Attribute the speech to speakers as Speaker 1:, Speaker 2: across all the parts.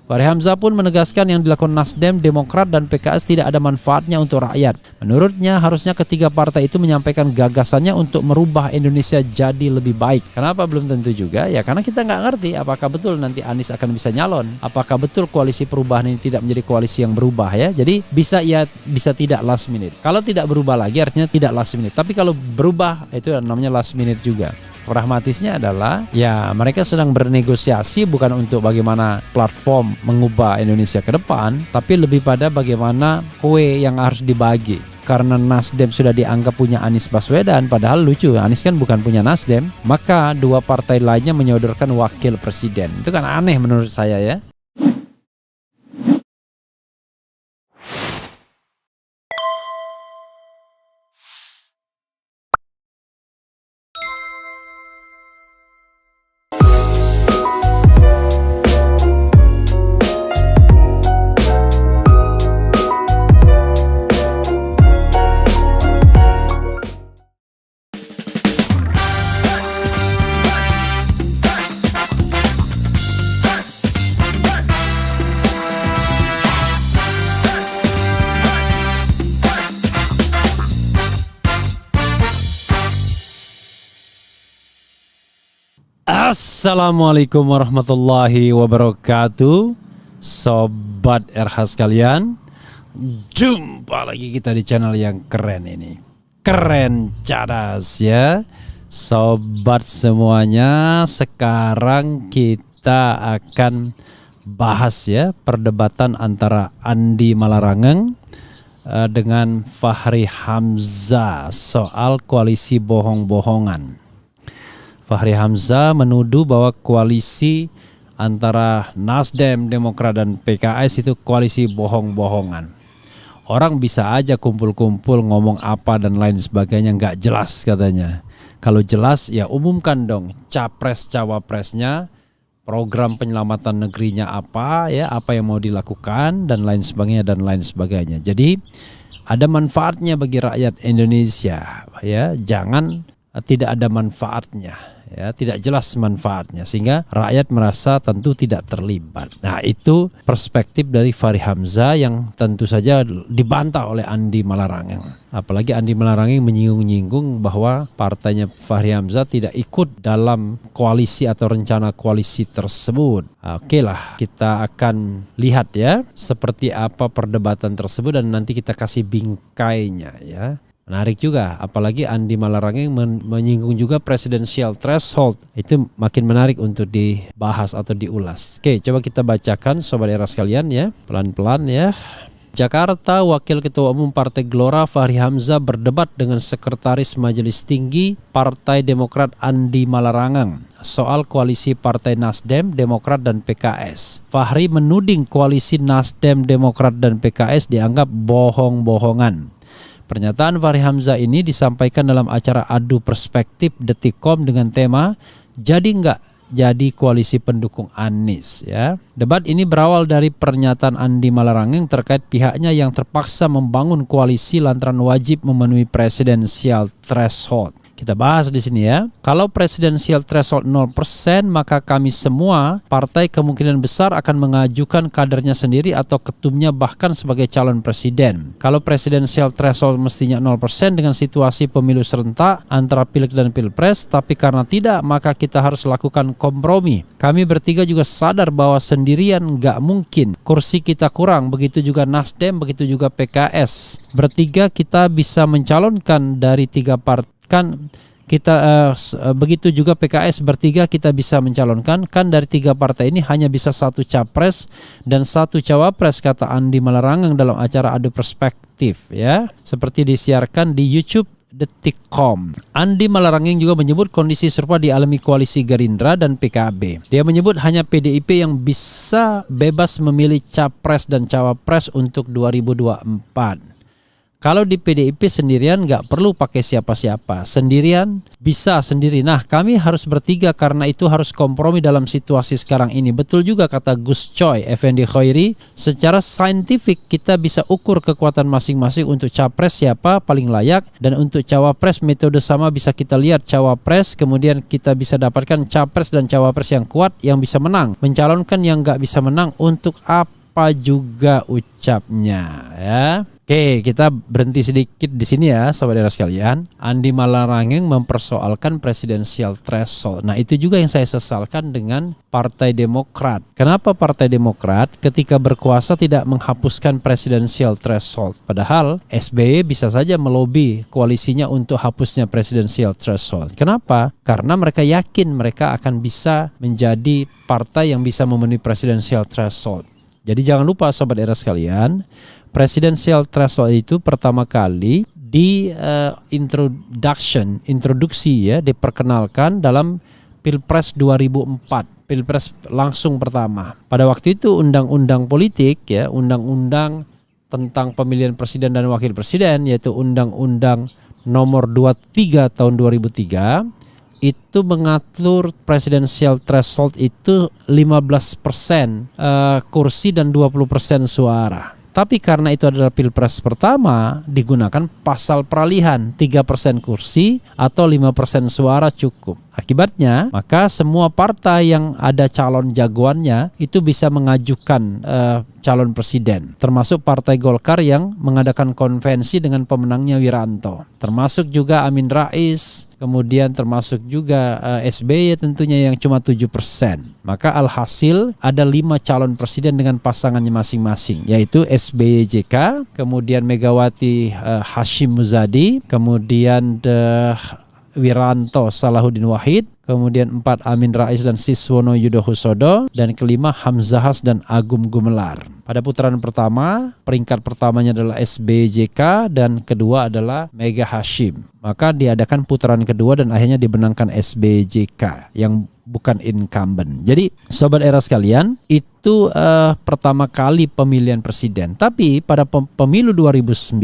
Speaker 1: Fahri Hamzah pun menegaskan yang dilakukan Nasdem, Demokrat, dan PKS tidak ada manfaatnya untuk rakyat. Menurutnya harusnya ketiga partai itu menyampaikan gagasannya untuk merubah Indonesia jadi lebih baik. Kenapa belum tentu juga? Ya karena kita nggak ngerti apakah betul nanti Anies akan bisa nyalon. Apakah betul koalisi perubahan ini tidak menjadi koalisi yang berubah ya. Jadi bisa tidak last minute. Kalau tidak berubah lagi artinya tidak last minute. Tapi kalau berubah itu namanya last minute juga. Pragmatisnya adalah ya mereka sedang bernegosiasi bukan untuk bagaimana platform mengubah Indonesia ke depan, tapi lebih pada bagaimana kue yang harus dibagi. Karena Nasdem sudah dianggap punya Anies Baswedan, padahal lucu, Anies kan bukan punya Nasdem, maka dua partai lainnya menyodorkan wakil presiden. Itu kan aneh menurut saya ya. Assalamualaikum warahmatullahi wabarakatuh, Sobat RH sekalian. Jumpa lagi kita di channel yang keren ini, keren cadas ya Sobat semuanya. Sekarang kita akan bahas ya perdebatan antara Andi Malarangeng dengan Fahri Hamzah soal koalisi bohong-bohongan. Fahri Hamzah menuduh bahwa koalisi antara Nasdem, Demokrat, dan PKS itu koalisi bohong-bohongan. Orang bisa aja kumpul-kumpul ngomong apa dan lain sebagainya, nggak jelas katanya. Kalau jelas ya umumkan dong capres cawapresnya, program penyelamatan negerinya apa ya, apa yang mau dilakukan dan lain sebagainya. Jadi ada manfaatnya bagi rakyat Indonesia ya, jangan tidak ada manfaatnya ya, tidak jelas manfaatnya sehingga rakyat merasa tentu tidak terlibat. Nah, itu perspektif dari Fahri Hamzah yang tentu saja dibantah oleh Andi Malarangeng. Apalagi Andi Malarangeng menyinggung-nyinggung bahwa partainya Fahri Hamzah tidak ikut dalam koalisi atau rencana koalisi tersebut. Oke lah, kita akan lihat ya seperti apa perdebatan tersebut dan nanti kita kasih bingkainya ya. Menarik juga, apalagi Andi Malarangeng menyinggung juga presidensial threshold. Itu makin menarik untuk dibahas atau diulas. Oke, coba kita bacakan Sobat Era sekalian ya, pelan-pelan ya. Jakarta, Wakil Ketua Umum Partai Gelora Fahri Hamzah berdebat dengan Sekretaris Majelis Tinggi Partai Demokrat Andi Malarangeng soal koalisi Partai Nasdem, Demokrat, dan PKS. Fahri menuding koalisi Nasdem, Demokrat, dan PKS dianggap bohong-bohongan. Pernyataan Fahri Hamzah ini disampaikan dalam acara Adu Perspektif Detikcom dengan tema "Jadi nggak jadi koalisi pendukung Anies" ya. Debat ini berawal dari pernyataan Andi Malarangeng terkait pihaknya yang terpaksa membangun koalisi lantaran wajib memenuhi presidensial threshold. Kita bahas di sini ya. Kalau presidensial threshold 0%, maka kami semua partai kemungkinan besar akan mengajukan kadernya sendiri atau ketumnya bahkan sebagai calon presiden. Kalau presidensial threshold mestinya 0% dengan situasi pemilu serentak antara pileg dan pilpres, tapi karena tidak, maka kita harus lakukan kompromi. Kami bertiga juga sadar bahwa sendirian nggak mungkin. Kursi kita kurang, begitu juga Nasdem, begitu juga PKS. Bertiga kita bisa mencalonkan dari tiga partai. Kan kita begitu juga PKS bertiga kita bisa mencalonkan, kan dari tiga partai ini hanya bisa satu capres dan satu cawapres, kata Andi Malarangeng dalam acara Adu Perspektif ya, seperti disiarkan di YouTube Detikcom. Andi Malarangeng juga menyebut kondisi serupa dialami koalisi Gerindra dan PKB. Dia menyebut hanya PDIP yang bisa bebas memilih capres dan cawapres untuk 2024. Kalau di PDIP sendirian nggak perlu pakai siapa-siapa, sendirian bisa sendiri. Nah, kami harus bertiga karena itu harus kompromi dalam situasi sekarang ini. Betul juga kata Gus Coy, Effendi Khairi, secara saintifik kita bisa ukur kekuatan masing-masing untuk capres siapa paling layak, dan untuk cawapres metode sama bisa kita lihat cawapres, kemudian kita bisa dapatkan capres dan cawapres yang kuat yang bisa menang, mencalonkan yang nggak bisa menang untuk apa juga ucapnya ya. Oke, kita berhenti sedikit di sini ya, saudara sekalian. Andi Malarangeng mempersoalkan presidensial threshold. Nah, itu juga yang saya sesalkan dengan Partai Demokrat. Kenapa Partai Demokrat ketika berkuasa tidak menghapuskan presidensial threshold? Padahal SBY bisa saja melobi koalisinya untuk hapusnya presidensial threshold. Kenapa? Karena mereka yakin mereka akan bisa menjadi partai yang bisa memenuhi presidensial threshold. Jadi jangan lupa sobat era sekalian, presidensial threshold itu pertama kali di introduksi ya, diperkenalkan dalam Pilpres 2004, Pilpres langsung pertama. Pada waktu itu undang-undang politik ya, undang-undang tentang pemilihan presiden dan wakil presiden, yaitu Undang-Undang Nomor 23 tahun 2003, itu mengatur presidensial threshold itu 15% kursi dan 20% suara. Tapi karena itu adalah pilpres pertama, digunakan pasal peralihan 3% kursi atau 5% suara cukup. Akibatnya, maka semua partai yang ada calon jagoannya itu bisa mengajukan calon presiden. Termasuk Partai Golkar yang mengadakan konvensi dengan pemenangnya Wiranto. Termasuk juga Amin Rais, kemudian termasuk juga SBY tentunya yang cuma 7%. Maka alhasil ada 5 calon presiden dengan pasangannya masing-masing, yaitu SBY JK, kemudian Megawati Hashim Muzadi, kemudian Wiranto Salahuddin Wahid, kemudian 4 Amin Rais dan Siswono Yudhohusodo, dan kelima Hamzahas dan Agum Gumelar. Pada putaran pertama, peringkat pertamanya adalah SBJK dan kedua adalah Mega Hashim. Maka diadakan putaran kedua dan akhirnya dimenangkan SBJK yang bukan incumbent. Jadi sobat era sekalian, itu pertama kali pemilihan presiden. Tapi pada pemilu 2009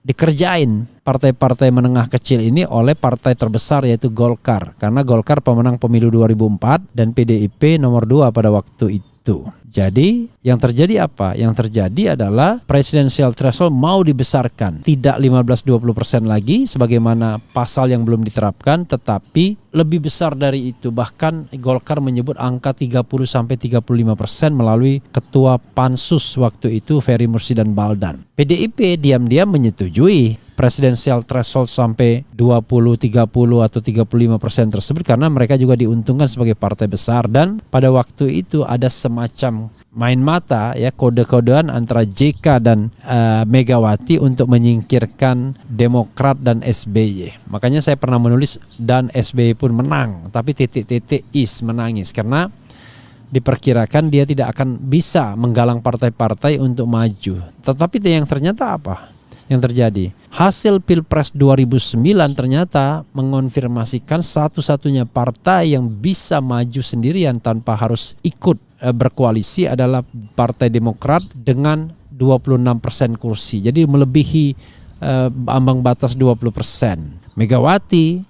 Speaker 1: dikerjain partai-partai menengah kecil ini oleh partai terbesar yaitu Golkar. Karena Golkar pemenang pemilu 2004 dan PDIP nomor 2 pada waktu itu. Jadi yang terjadi apa? Yang terjadi adalah presidensial threshold mau dibesarkan, tidak 15-20% lagi sebagaimana pasal yang belum diterapkan, tetapi lebih besar dari itu. Bahkan Golkar menyebut angka 30-35% melalui ketua pansus waktu itu Ferry Mursidan Baldan. PDIP diam-diam menyetujui presidensial threshold sampai 20, 30 atau 35% tersebut karena mereka juga diuntungkan sebagai partai besar. Dan pada waktu itu ada semacam main mata ya, kode-kodean antara JK dan Megawati untuk menyingkirkan Demokrat dan SBY. Makanya saya pernah menulis dan SBY pun menang, tapi titik-titik menangis karena diperkirakan dia tidak akan bisa menggalang partai-partai untuk maju. Tetapi yang ternyata apa yang terjadi? Hasil Pilpres 2009 ternyata mengonfirmasikan satu-satunya partai yang bisa maju sendirian tanpa harus ikut berkoalisi adalah Partai Demokrat dengan 26% kursi. Jadi melebihi ambang batas 20%. Megawati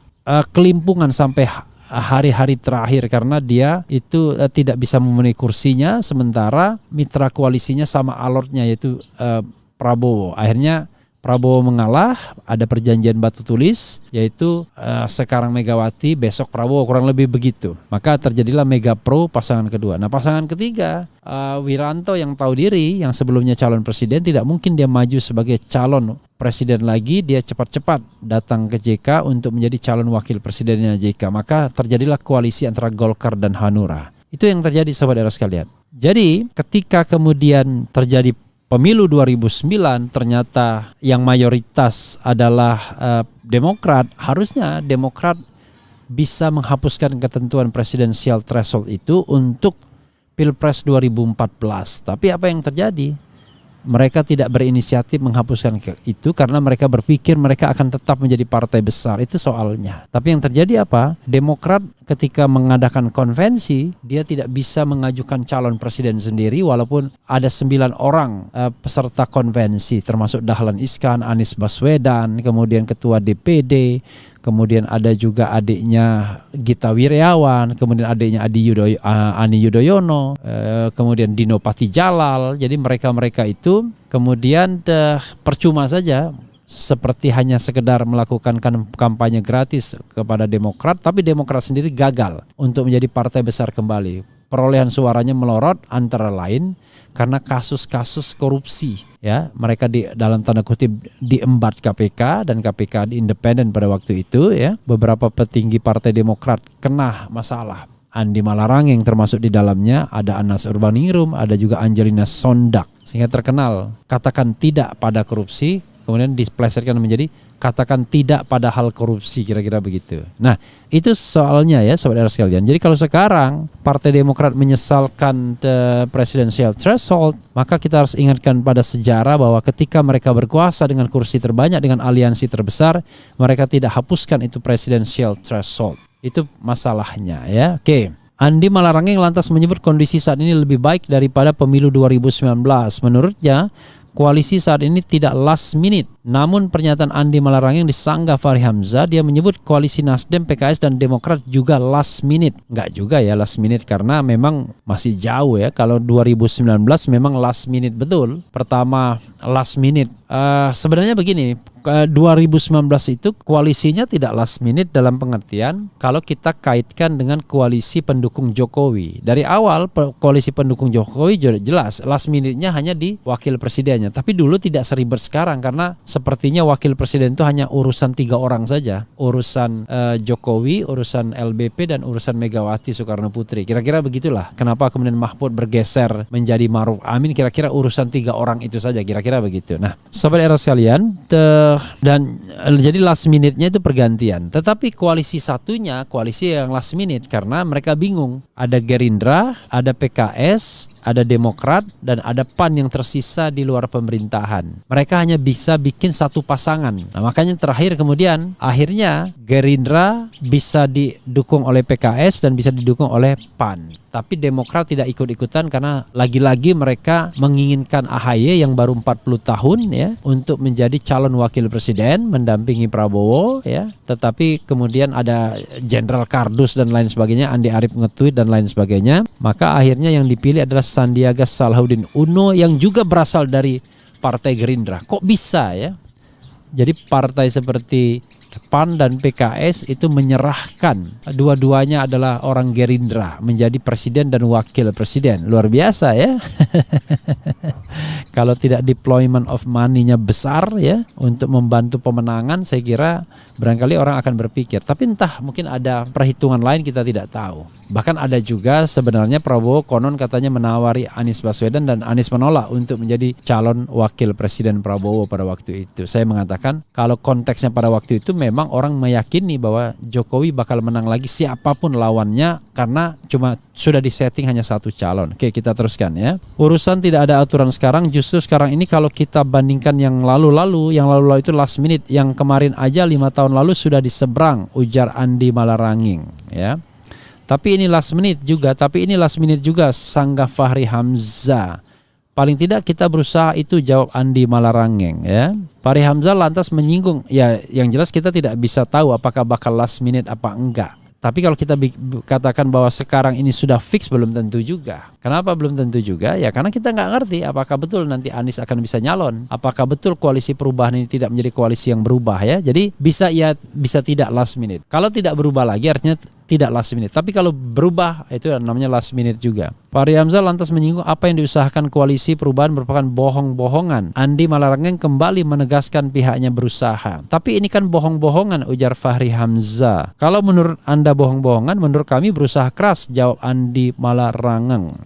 Speaker 1: kelimpungan sampai hari-hari terakhir karena dia itu tidak bisa memenuhi kursinya, sementara mitra koalisinya sama alotnya yaitu Prabowo. Akhirnya Prabowo mengalah, ada perjanjian batu tulis, yaitu sekarang Megawati, besok Prabowo, kurang lebih begitu. Maka terjadilah Mega Pro pasangan kedua. Nah pasangan ketiga, Wiranto yang tahu diri, yang sebelumnya calon presiden, tidak mungkin dia maju sebagai calon presiden lagi, dia cepat-cepat datang ke JK untuk menjadi calon wakil presidennya JK. Maka terjadilah koalisi antara Golkar dan Hanura. Itu yang terjadi sahabat era sekalian. Jadi ketika kemudian terjadi Pemilu 2009 ternyata yang mayoritas adalah Demokrat. Harusnya Demokrat bisa menghapuskan ketentuan presidensial threshold itu untuk Pilpres 2014. Tapi apa yang terjadi? mereka tidak berinisiatif menghapuskan itu karena mereka berpikir mereka akan tetap menjadi partai besar. Itu soalnya. Tapi yang terjadi apa? Demokrat ketika mengadakan konvensi, dia tidak bisa mengajukan calon presiden sendiri walaupun ada 9 orang peserta konvensi, termasuk Dahlan Iskan, Anies Baswedan, kemudian ketua DPD, kemudian ada juga adiknya Gita Wirjawan, kemudian adiknya Ani Yudhoyono, kemudian Dino Patijalal. Jadi mereka-mereka itu kemudian percuma saja, seperti hanya sekedar melakukan kampanye gratis kepada Demokrat, tapi Demokrat sendiri gagal untuk menjadi partai besar kembali. Perolehan suaranya melorot antara lain karena kasus-kasus korupsi, ya. Mereka dalam tanda kutip diembat KPK, dan KPK independen pada waktu itu, ya. Beberapa petinggi Partai Demokrat kena masalah. Andi Malarangeng termasuk di dalamnya, ada Anas Urbaningrum, ada juga Angelina Sondak, sehingga terkenal katakan tidak pada korupsi, kemudian diplesetkan menjadi katakan tidak pada hal korupsi, kira-kira begitu. Nah, itu soalnya ya sobat era sekalian. Jadi kalau sekarang Partai Demokrat menyesalkan presidential threshold, maka kita harus ingatkan pada sejarah bahwa ketika mereka berkuasa dengan kursi terbanyak, dengan aliansi terbesar, mereka tidak hapuskan itu presidential threshold. Itu masalahnya, ya. Oke. Andi Malarangeng lantas menyebut kondisi saat ini lebih baik daripada pemilu 2019. Menurutnya, koalisi saat ini tidak last minute. Namun pernyataan Andi Malarangeng disanggah Fahri Hamzah. Dia menyebut koalisi Nasdem, PKS dan Demokrat juga last minute. Enggak juga ya last minute, karena memang masih jauh ya. Kalau 2019 memang last minute betul. Pertama last minute. Sebenarnya begini, 2019 itu koalisinya tidak last minute dalam pengertian kalau kita kaitkan dengan koalisi pendukung Jokowi. Dari awal koalisi pendukung Jokowi jelas last minute-nya hanya di wakil presidennya. Tapi dulu tidak seribet sekarang, karena sepertinya wakil presiden itu hanya urusan 3 orang saja. Urusan Jokowi, urusan LBP, dan urusan Megawati Soekarno Putri. Kira-kira begitulah. Kenapa kemudian Mahfud bergeser menjadi Maruf Amin, kira-kira urusan 3 orang itu saja, kira-kira begitu. Nah, sobat era sekalian, dan jadi last minute-nya itu pergantian. Tetapi koalisi satunya, koalisi yang last minute, karena mereka bingung. Ada Gerindra, ada PKS, ada Demokrat, dan ada PAN yang tersisa di luar pemerintahan. Mereka hanya bisa bikin satu pasangan. Nah, makanya terakhir kemudian akhirnya Gerindra bisa didukung oleh PKS dan bisa didukung oleh PAN. Tapi Demokrat tidak ikut-ikutan karena lagi-lagi mereka menginginkan AHY yang baru 40 tahun ya untuk menjadi calon wakil presiden mendampingi Prabowo ya. Tetapi kemudian ada Jenderal Kardus dan lain sebagainya, Andi Arief nge-tweet dan lain sebagainya. Maka akhirnya yang dipilih adalah Sandiaga Salahuddin Uno yang juga berasal dari Partai Gerindra. Kok bisa ya? Jadi partai seperti PAN dan PKS itu menyerahkan dua-duanya adalah orang Gerindra menjadi presiden dan wakil presiden. Luar biasa ya. Kalau tidak deployment of money-nya besar ya untuk membantu pemenangan, saya kira barangkali orang akan berpikir. Tapi entah, mungkin ada perhitungan lain, kita tidak tahu. Bahkan ada juga sebenarnya Prabowo konon katanya menawari Anies Baswedan, dan Anies menolak untuk menjadi calon wakil presiden Prabowo pada waktu itu. Saya mengatakan kalau konteksnya pada waktu itu memang orang meyakini bahwa Jokowi bakal menang lagi siapapun lawannya, karena cuma sudah disetting hanya satu calon. Oke, kita teruskan ya. Urusan tidak ada aturan sekarang, justru sekarang ini kalau kita bandingkan yang lalu-lalu itu last minute, yang kemarin aja 5 tahun lalu sudah diseberang, ujar Andi Malarangeng ya. Tapi ini last minute juga, sanggah Fahri Hamzah. Paling tidak kita berusaha, itu jawab Andi Malarangeng ya. Fahri Hamzah lantas menyinggung, ya yang jelas kita tidak bisa tahu apakah bakal last minute apa enggak. Tapi kalau kita katakan bahwa sekarang ini sudah fix, belum tentu juga. Kenapa belum tentu juga? Ya karena kita nggak ngerti apakah betul nanti Anies akan bisa nyalon. Apakah betul koalisi perubahan ini tidak menjadi koalisi yang berubah ya. Jadi bisa tidak last minute. Kalau tidak berubah lagi artinya tidak last minute. Tapi kalau berubah itu namanya last minute juga. Fahri Hamzah lantas menyinggung apa yang diusahakan koalisi perubahan merupakan bohong-bohongan. Andi Malarangeng kembali menegaskan pihaknya berusaha. Tapi ini kan bohong-bohongan, ujar Fahri Hamzah. Kalau menurut Anda bohong-bohongan, menurut kami berusaha keras, jawab Andi Malarangeng.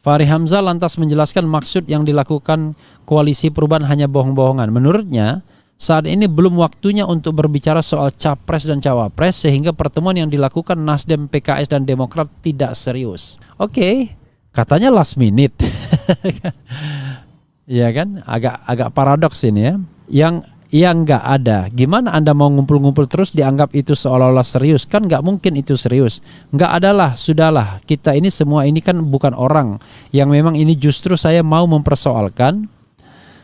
Speaker 1: Fahri Hamzah lantas menjelaskan maksud yang dilakukan koalisi perubahan hanya bohong-bohongan. Menurutnya, saat ini belum waktunya untuk berbicara soal capres dan cawapres, sehingga pertemuan yang dilakukan Nasdem, PKS dan Demokrat tidak serius. Oke, katanya last minute. Iya kan? Agak paradoks ini ya. Yang nggak ada. Gimana Anda mau ngumpul-ngumpul terus dianggap itu seolah-olah serius? Kan nggak mungkin itu serius. Nggak adalah, sudahlah. Kita ini semua ini kan bukan orang. Yang memang ini justru saya mau mempersoalkan.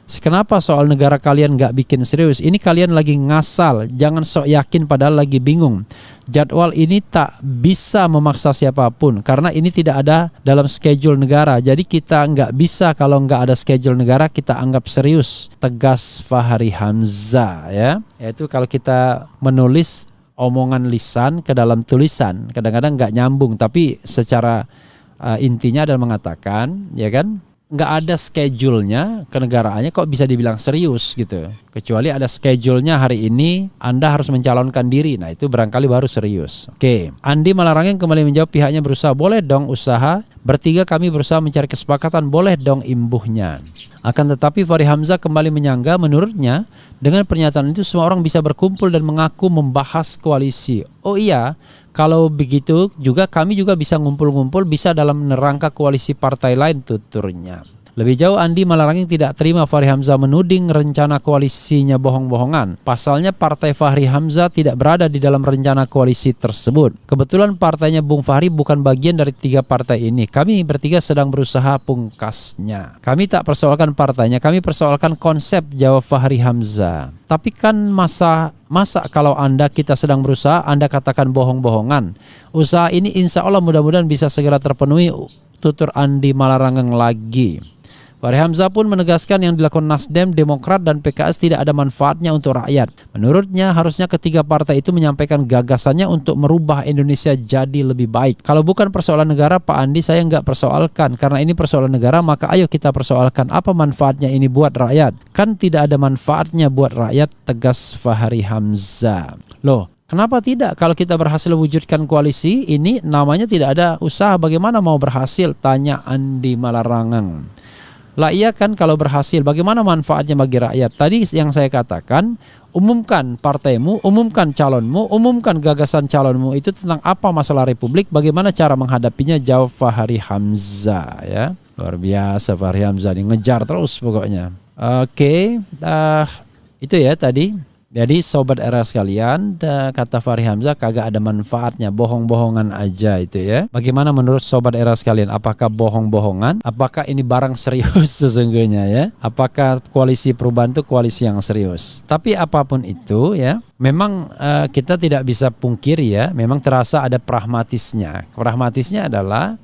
Speaker 1: Kenapa soal negara kalian nggak bikin serius? Ini kalian lagi ngasal. Jangan sok yakin padahal lagi bingung. Jadwal ini tak bisa memaksa siapapun. Karena ini tidak ada dalam schedule negara. Jadi kita nggak bisa kalau nggak ada schedule negara kita anggap serius. Tegas Fahri Hamzah ya. Yaitu kalau kita menulis omongan lisan ke dalam tulisan. Kadang-kadang nggak nyambung. Tapi secara intinya adalah mengatakan ya kan. Nggak ada schedule-nya kenegaraannya kok bisa dibilang serius gitu. Kecuali ada schedule-nya hari ini Anda harus mencalonkan diri. Nah itu barangkali baru serius. Oke. Andi Malarangeng kembali menjawab pihaknya berusaha. Boleh dong usaha. Bertiga kami berusaha mencari kesepakatan. Boleh dong imbuhnya. Akan tetapi Fahri Hamzah kembali menyangga menurutnya dengan pernyataan itu semua orang bisa berkumpul dan mengaku membahas koalisi. Oh iya. Kalau begitu juga kami juga bisa ngumpul-ngumpul, bisa dalam nerangka koalisi partai lain, tuturnya. Lebih jauh Andi Malarangeng tidak terima Fahri Hamzah menuding rencana koalisinya bohong-bohongan. Pasalnya partai Fahri Hamzah tidak berada di dalam rencana koalisi tersebut. Kebetulan partainya Bung Fahri bukan bagian dari 3 partai ini. Kami bertiga sedang berusaha pungkasnya. Kami tak persoalkan partainya, kami persoalkan konsep, jawab Fahri Hamzah. Tapi kan masa kalau kita sedang berusaha, Anda katakan bohong-bohongan. Usaha ini insya Allah mudah-mudahan bisa segera terpenuhi, tutur Andi Malarangeng lagi. Fahri Hamzah pun menegaskan yang dilakukan Nasdem, Demokrat, dan PKS tidak ada manfaatnya untuk rakyat. Menurutnya harusnya ketiga partai itu menyampaikan gagasannya untuk merubah Indonesia jadi lebih baik. Kalau bukan persoalan negara, Pak Andi, saya nggak persoalkan. Karena ini persoalan negara, maka ayo kita persoalkan apa manfaatnya ini buat rakyat. Kan tidak ada manfaatnya buat rakyat, tegas Fahri Hamzah. Loh, kenapa tidak? Kalau kita berhasil wujudkan koalisi ini, namanya tidak ada usaha. Bagaimana mau berhasil? Tanya Andi Malarangeng. Lah iya kan kalau berhasil, bagaimana manfaatnya bagi rakyat? Tadi yang saya katakan, umumkan partaimu, umumkan calonmu, umumkan gagasan calonmu itu tentang apa masalah Republik, bagaimana cara menghadapinya, jawab Fahri Hamzah ya. Luar biasa Fahri Hamzah ini ngejar terus pokoknya. Oke, itu ya tadi. Jadi sobat era sekalian, kata Fahri Hamzah kagak ada manfaatnya, bohong-bohongan aja itu ya. Bagaimana menurut sobat era sekalian? Apakah bohong-bohongan? Apakah ini barang serius sesungguhnya ya? Apakah koalisi perubahan itu koalisi yang serius? Tapi apapun itu ya, memang kita tidak bisa pungkiri ya, memang terasa ada pragmatisnya. Pragmatisnya adalah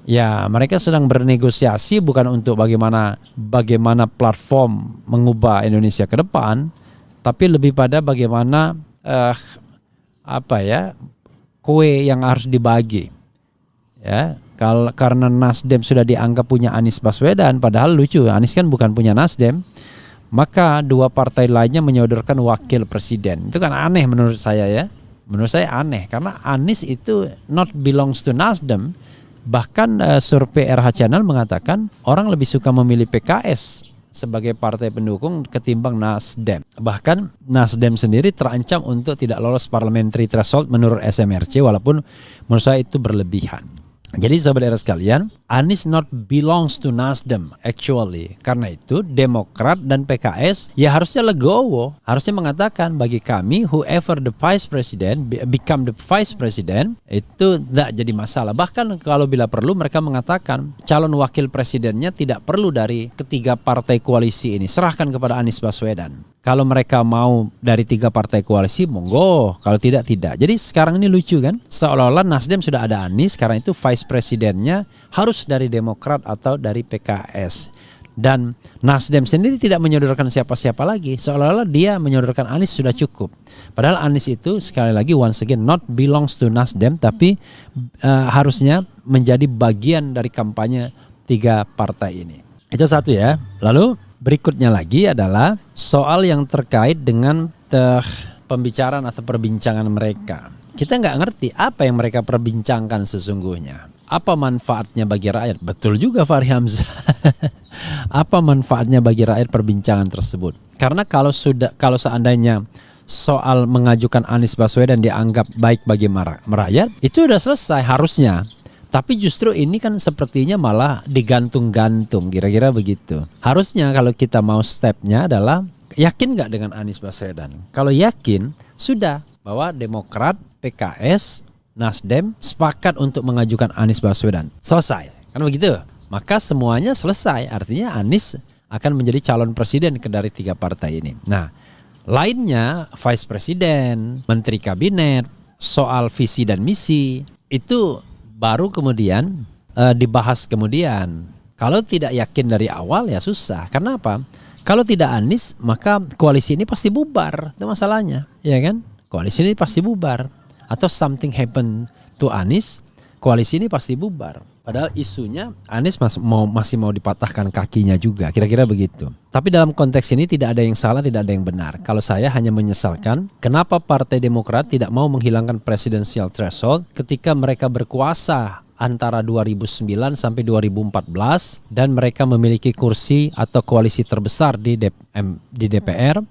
Speaker 1: ya mereka sedang bernegosiasi bukan untuk bagaimana platform mengubah Indonesia ke depan, tapi lebih pada bagaimana kue yang harus dibagi ya. Karena Nasdem sudah dianggap punya Anies Baswedan, padahal lucu, Anies kan bukan punya Nasdem, maka 2 partai lainnya menyodorkan wakil presiden. Itu kan aneh menurut saya ya. Menurut saya aneh karena Anies itu not belongs to Nasdem. Bahkan survei RH Channel mengatakan orang lebih suka memilih PKS sebagai partai pendukung ketimbang Nasdem. Bahkan Nasdem sendiri terancam untuk tidak lolos parliamentary threshold menurut SMRC, walaupun menurut saya itu berlebihan. Jadi sahabat era sekalian, Anies not belongs to Nasdem actually. Karena itu Demokrat dan PKS ya harusnya legowo, harusnya mengatakan bagi kami whoever the vice president become the vice president itu tidak jadi masalah. Bahkan kalau bila perlu mereka mengatakan calon wakil presidennya tidak perlu dari ketiga partai koalisi ini, serahkan kepada Anies Baswedan. Kalau mereka mau dari 3 partai koalisi, monggo. Kalau tidak, tidak. Jadi sekarang ini lucu kan? Seolah-olah Nasdem sudah ada Anies, karena itu vice presidennya harus dari Demokrat atau dari PKS. Dan Nasdem sendiri tidak menyodorkan siapa-siapa lagi. Seolah-olah dia menyodorkan Anies sudah cukup. Padahal Anies itu sekali lagi once again not belongs to Nasdem, tapi harusnya menjadi bagian dari kampanye 3 partai ini. Itu satu ya. Lalu berikutnya lagi adalah soal yang terkait dengan pembicaraan atau perbincangan mereka. Kita nggak ngerti apa yang mereka perbincangkan sesungguhnya. Apa manfaatnya bagi rakyat? Betul juga Fahri Hamzah. Apa manfaatnya bagi rakyat perbincangan tersebut? Karena kalau seandainya soal mengajukan Anies Baswedan dianggap baik bagi rakyat, itu sudah selesai harusnya. Tapi justru ini kan sepertinya malah digantung-gantung, kira-kira begitu. Harusnya kalau kita mau stepnya adalah yakin nggak dengan Anies Baswedan? Kalau yakin, sudah bahwa Demokrat, PKS, Nasdem sepakat untuk mengajukan Anies Baswedan. Selesai, kan begitu? Maka semuanya selesai, artinya Anies akan menjadi calon presiden dari 3 partai ini. Nah, lainnya Vice Presiden, Menteri Kabinet, soal visi dan misi, itu baru kemudian dibahas kemudian. Kalau tidak yakin dari awal ya susah. Karena apa? Kalau tidak Anies maka koalisi ini pasti bubar. Itu masalahnya, ya kan? Koalisi ini pasti bubar. Atau something happen to Anies, koalisi ini pasti bubar. Padahal isunya Anies masih mau dipatahkan kakinya juga, kira-kira begitu. Tapi dalam konteks ini tidak ada yang salah, tidak ada yang benar. Kalau saya hanya menyesalkan kenapa Partai Demokrat tidak mau menghilangkan presidensial threshold ketika mereka berkuasa antara 2009 sampai 2014 dan mereka memiliki kursi atau koalisi terbesar di DPR,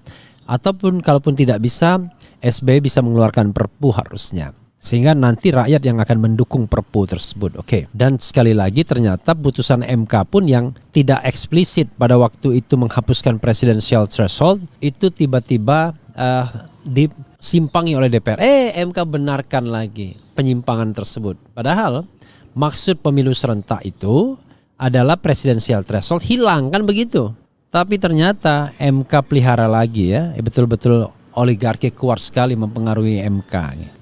Speaker 1: ataupun kalaupun tidak bisa, SBY bisa mengeluarkan Perpu harusnya. Sehingga nanti rakyat yang akan mendukung Perpu tersebut. Oke. Dan sekali lagi ternyata putusan MK pun yang tidak eksplisit pada waktu itu menghapuskan presidensial threshold itu tiba-tiba disimpangi oleh DPR. MK benarkan lagi penyimpangan tersebut. Padahal maksud pemilu serentak itu adalah presidensial threshold hilang, kan begitu. Tapi ternyata MK pelihara lagi ya. Betul-betul oligarki kuat sekali mempengaruhi MK.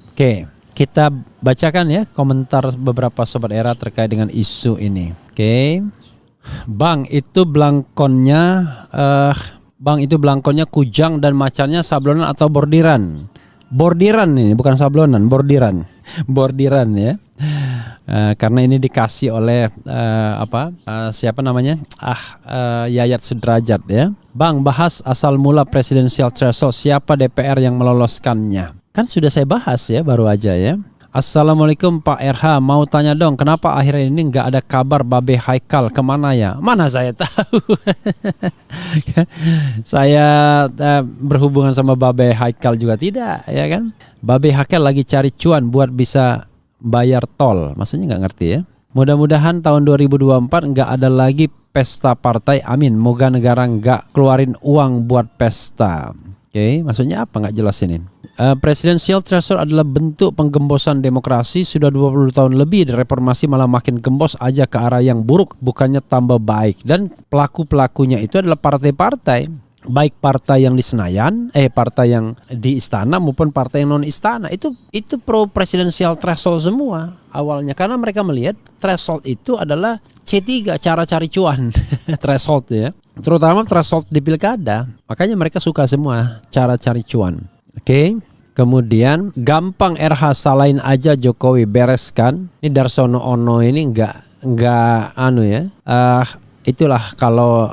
Speaker 1: Oke. Kita bacakan ya komentar beberapa Sobat Era terkait dengan isu ini. Oke. Bang, itu belangkonnya kujang dan macannya sablonan atau bordiran? Bordiran ini, bukan sablonan, bordiran. Bordiran ya. Karena ini dikasih oleh siapa namanya? Yayat Sudrajat ya. Bang, bahas asal mula presidensial threshold, siapa DPR yang meloloskannya? Kan sudah saya bahas ya, baru aja ya. Assalamualaikum Pak RH, mau tanya dong, kenapa akhirnya ini nggak ada kabar Babe Haikal kemana ya? Mana saya tahu. Saya berhubungan sama Babe Haikal juga tidak, ya kan? Babe Haikal lagi cari cuan buat bisa bayar tol, maksudnya nggak ngerti ya. Mudah-mudahan tahun 2024 nggak ada lagi pesta partai, amin. Moga negara nggak keluarin uang buat pesta. Oke, maksudnya apa nggak jelas ini. Presidensial threshold adalah bentuk penggembosan demokrasi. Sudah 20 tahun lebih reformasi malah makin gembos aja ke arah yang buruk, bukannya tambah baik. Dan pelaku-pelakunya itu adalah partai-partai, baik partai yang di Senayan, partai yang di istana maupun partai yang non istana. Itu pro presidensial threshold semua awalnya, karena mereka melihat threshold itu adalah C3, cara cari cuan. Threshold ya, terutama threshold di pilkada. Makanya mereka suka semua cara cari cuan. Oke. Kemudian gampang RH salahin aja Jokowi, bereskan. Ini Darsono Ono ini enggak ya. Itulah kalau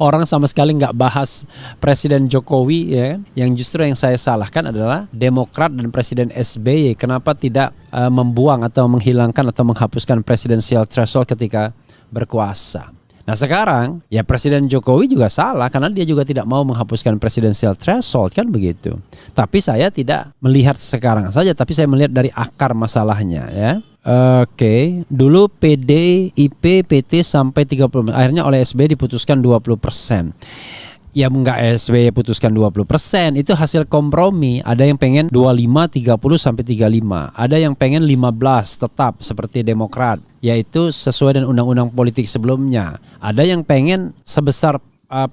Speaker 1: orang sama sekali nggak bahas Presiden Jokowi ya. Yang justru yang saya salahkan adalah Demokrat dan Presiden SBY. Kenapa tidak membuang atau menghilangkan atau menghapuskan presidensial threshold ketika berkuasa? Nah sekarang ya Presiden Jokowi juga salah karena dia juga tidak mau menghapuskan presidensial threshold, kan begitu. Tapi saya tidak melihat sekarang saja, tapi saya melihat dari akar masalahnya ya. Oke, dulu PDIP PT sampai 30%, akhirnya oleh SBY diputuskan 20%. Ya enggak SBY putuskan 20%, itu hasil kompromi. Ada yang pengen 25, 30 sampai 35. Ada yang pengen 15 tetap seperti Demokrat, yaitu sesuai dengan undang-undang politik sebelumnya. Ada yang pengen sebesar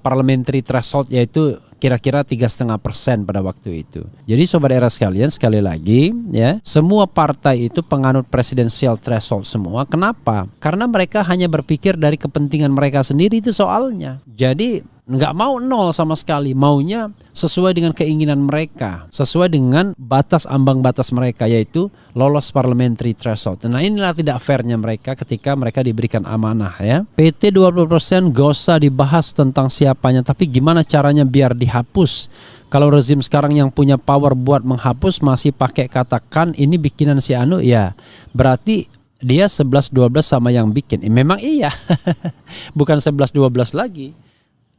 Speaker 1: parliamentary threshold, yaitu kira-kira 3,5% pada waktu itu. Jadi Sobat Era sekalian, sekali lagi ya, semua partai itu penganut presidensial threshold semua. Kenapa? Karena mereka hanya berpikir dari kepentingan mereka sendiri, itu soalnya. Jadi nggak mau nol sama sekali, maunya sesuai dengan keinginan mereka, sesuai dengan batas ambang batas mereka, yaitu lolos parliamentary threshold. Nah inilah tidak fairnya mereka ketika mereka diberikan amanah ya. PT 20% gak usah dibahas tentang siapanya, tapi gimana caranya biar dihapus. Kalau rezim sekarang yang punya power buat menghapus masih pakai katakan ini bikinan si Anu, ya berarti dia 11-12 sama yang bikin. Memang iya, bukan 11-12 lagi.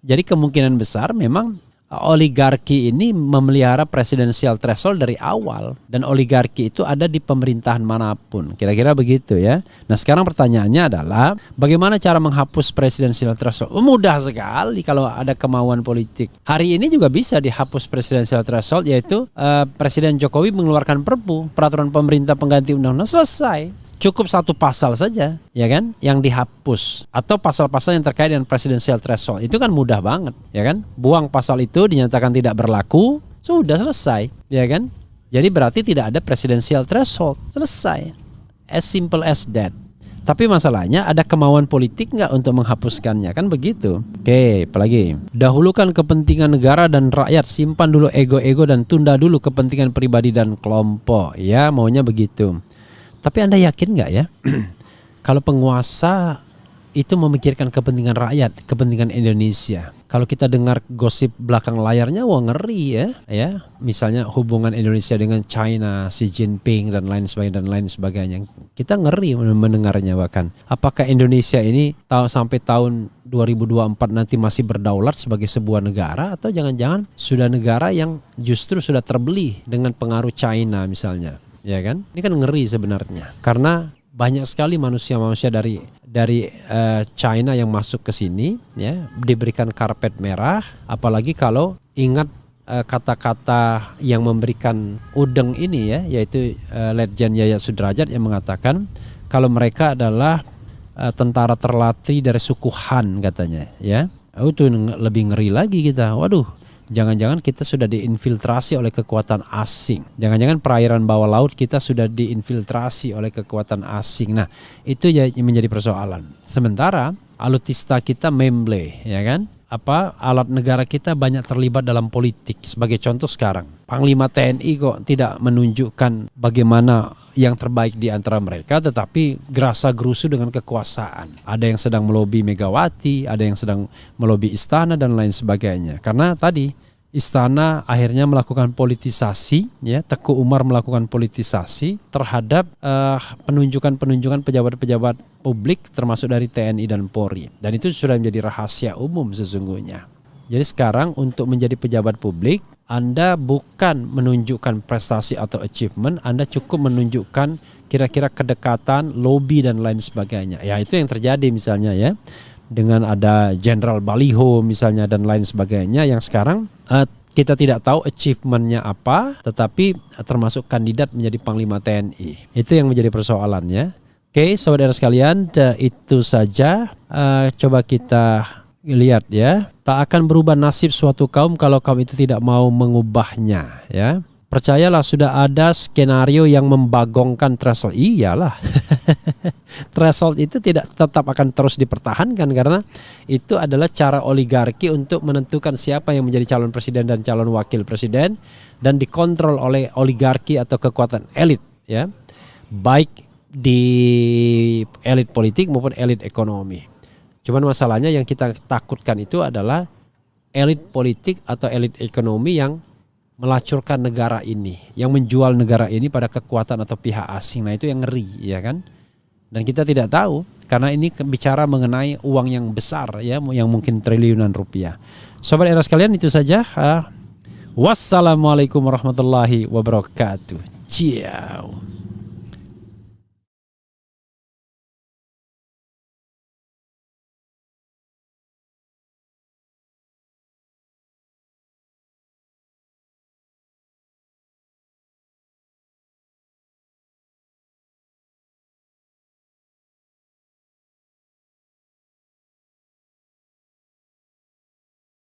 Speaker 1: Jadi kemungkinan besar memang oligarki ini memelihara presidensial threshold dari awal, dan oligarki itu ada di pemerintahan manapun. Kira-kira begitu ya. Nah, sekarang pertanyaannya adalah bagaimana cara menghapus presidensial threshold? Mudah sekali kalau ada kemauan politik. Hari ini juga bisa dihapus presidensial threshold, yaitu Presiden Jokowi mengeluarkan perpu, peraturan pemerintah pengganti undang-undang, selesai. Cukup satu pasal saja, ya kan, yang dihapus, atau pasal-pasal yang terkait dengan presidensial threshold. Itu kan mudah banget, ya kan? Buang pasal itu, dinyatakan tidak berlaku, sudah selesai, ya kan? Jadi berarti tidak ada presidensial threshold, selesai. As simple as that. Tapi masalahnya ada kemauan politik nggak untuk menghapuskannya, kan begitu? Oke, apalagi? Dahulukan kepentingan negara dan rakyat, simpan dulu ego-ego dan tunda dulu kepentingan pribadi dan kelompok. Ya, maunya begitu. Tapi Anda yakin nggak ya, kalau penguasa itu memikirkan kepentingan rakyat, kepentingan Indonesia? Kalau kita dengar gosip belakang layarnya, wah ngeri ya. Misalnya hubungan Indonesia dengan China, Xi Jinping dan lain sebagainya. Kita ngeri mendengarnya bahkan. Apakah Indonesia ini sampai tahun 2024 nanti masih berdaulat sebagai sebuah negara, atau jangan-jangan sudah negara yang justru sudah terbeli dengan pengaruh China misalnya? Ya kan, ini kan ngeri sebenarnya, karena banyak sekali manusia-manusia dari China yang masuk ke sini, ya, diberikan karpet merah. Apalagi kalau ingat kata-kata yang memberikan udeng ini, ya, yaitu Letjen Yayat Sudrajat yang mengatakan kalau mereka adalah tentara terlatih dari suku Han katanya, ya. Itu lebih ngeri lagi kita. Waduh. Jangan-jangan kita sudah diinfiltrasi oleh kekuatan asing. Jangan-jangan perairan bawah laut kita sudah diinfiltrasi oleh kekuatan asing. Nah, itu ya menjadi persoalan. Sementara alutsista kita memble, ya kan? Alat negara kita banyak terlibat dalam politik. Sebagai contoh sekarang, Panglima TNI kok tidak menunjukkan bagaimana yang terbaik di antara mereka, tetapi gerasa gerusu dengan kekuasaan. Ada yang sedang melobi Megawati, ada yang sedang melobi istana dan lain sebagainya. Karena tadi istana akhirnya melakukan politisasi, ya, Teguh Umar melakukan politisasi terhadap penunjukan pejabat-pejabat publik termasuk dari TNI dan Polri. Dan itu sudah menjadi rahasia umum sesungguhnya. Jadi sekarang untuk menjadi pejabat publik, Anda bukan menunjukkan prestasi atau achievement, Anda cukup menunjukkan kira-kira kedekatan, lobby dan lain sebagainya. Ya, itu yang terjadi misalnya, ya, dengan ada Jenderal Baliho misalnya dan lain sebagainya, yang sekarang kita tidak tahu achievementnya apa, tetapi termasuk kandidat menjadi Panglima TNI. Itu yang menjadi persoalannya. Oke, saudara sekalian, itu saja. Coba kita lihat, ya. Tak akan berubah nasib suatu kaum kalau kaum itu tidak mau mengubahnya, ya. Percayalah, sudah ada skenario yang membagongkan threshold. Iyalah. Threshold itu tetap akan terus dipertahankan, karena itu adalah cara oligarki untuk menentukan siapa yang menjadi calon presiden dan calon wakil presiden, dan dikontrol oleh oligarki atau kekuatan elit, ya. Baik di elit politik maupun elit ekonomi. Cuman masalahnya yang kita takutkan itu adalah elit politik atau elit ekonomi yang melacurkan negara ini, yang menjual negara ini pada kekuatan atau pihak asing. Nah, itu yang ngeri, ya kan? Dan kita tidak tahu, karena ini bicara mengenai uang yang besar, ya, yang mungkin triliunan rupiah. Sobat era sekalian, itu saja. Wassalamualaikum warahmatullahi wabarakatuh. Ciao.